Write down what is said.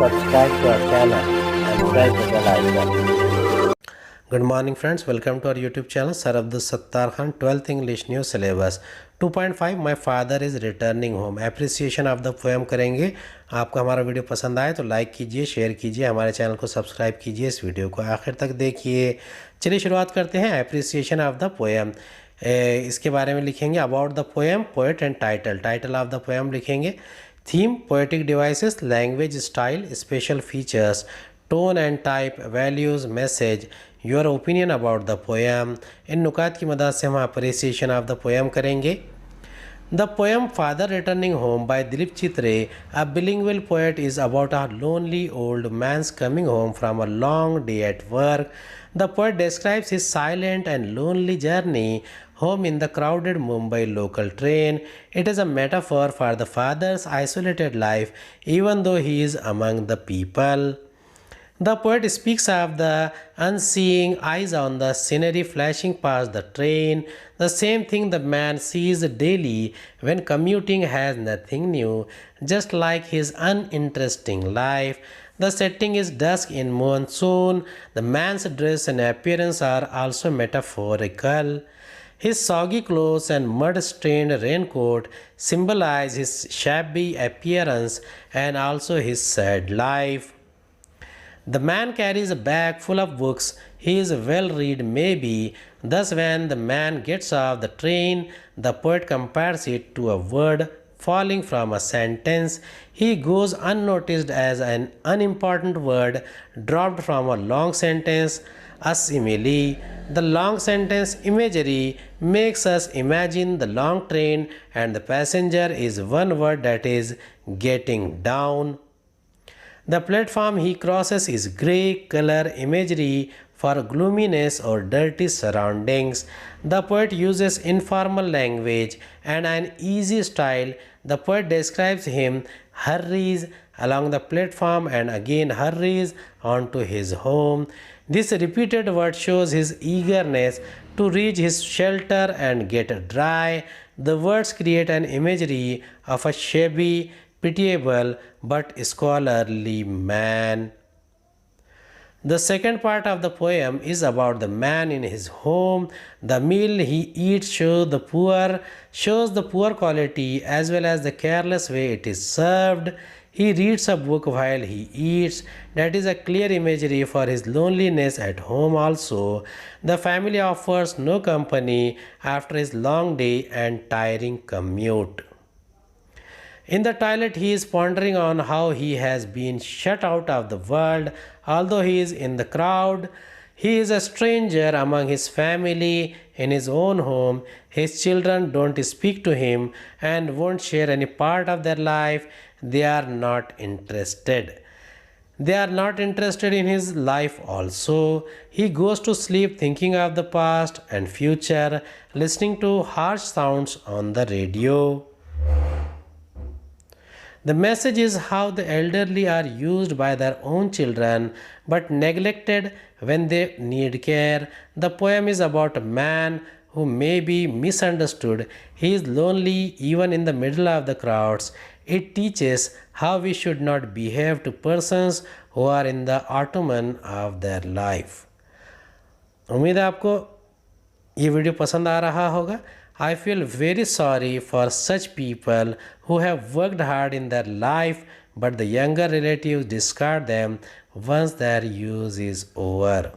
subscribe to our channel and press the bell icon. Good morning friends, welcome to our YouTube channel. Sir Abdul Sattar Khan, 12th English New Syllabus 2.5 My father is returning home. Appreciation of the poem करेंगे. आपको हमारा video पसंद आए तो like कीजिए, share कीजिए, हमारे channel को सब्सक्राइब कीजिए, इस वीडियो को आखिर तक देखिए. चलिए शुरुआत करते हैं. एप्रिसिएशन ऑफ द पोएम, इसके बारे में लिखेंगे. About the poem, poet and title. Title of the poem लिखेंगे. Theme, poetic devices, language style, special features, tone and type, values, message, your opinion about the poem. इन नुकात की मदद से हम अप्रिसिएशन ऑफ द पोएम करेंगे. The poem Father Returning Home by Dilip Chitre, a bilingual poet, is about a lonely old man's coming home from a long day at work. The poet describes his silent and lonely journey home in the crowded Mumbai local train. It is a metaphor for the father's isolated life, even though he is among the people. The poet speaks of the unseeing eyes on the scenery flashing past the train. The same thing the man sees daily when commuting has nothing new, just like his uninteresting life. The setting is dusk in monsoon. The man's dress and appearance are also metaphorical. His soggy clothes and mud-stained raincoat symbolize his shabby appearance and also his sad life. The man carries a bag full of books. He is well read maybe. Thus when the man gets off the train, the poet compares it to a word falling from a sentence. He goes unnoticed as an unimportant word dropped from a long sentence. A simile. The long sentence imagery makes us imagine the long train and the passenger is one word, that is getting down. The platform he crosses is grey color imagery for gloominess or dirty surroundings. The poet uses informal language and an easy style. The poet describes him hurries along the platform and again hurries onto his home. This repeated word shows his eagerness to reach his shelter and get dry. The words create an imagery of a shabby, pitiable but scholarly man. The second part of the poem is about the man in his home. The meal he eats shows the poor quality as well as the careless way it is served. He reads a book while he eats. That is a clear imagery for his loneliness at home also. The family offers no company after his long day and tiring commute. In the toilet, he is pondering on how he has been shut out of the world. Although he is in the crowd, he is a stranger among his family in his own home. His children don't speak to him and won't share any part of their life. They are not interested. They are not interested in his life also. He goes to sleep thinking of the past and future, listening to harsh sounds on the radio. The message is how the elderly are used by their own children but neglected when they need care. The poem is about a man who may be misunderstood. He is lonely even in the middle of the crowds. It teaches how we should not behave to persons who are in the ottoman of their life. उम्मीद है आपको ये video पसंद आ रहा होगा. I feel very sorry for such people who have worked hard in their life but the younger relatives discard them once their use is over.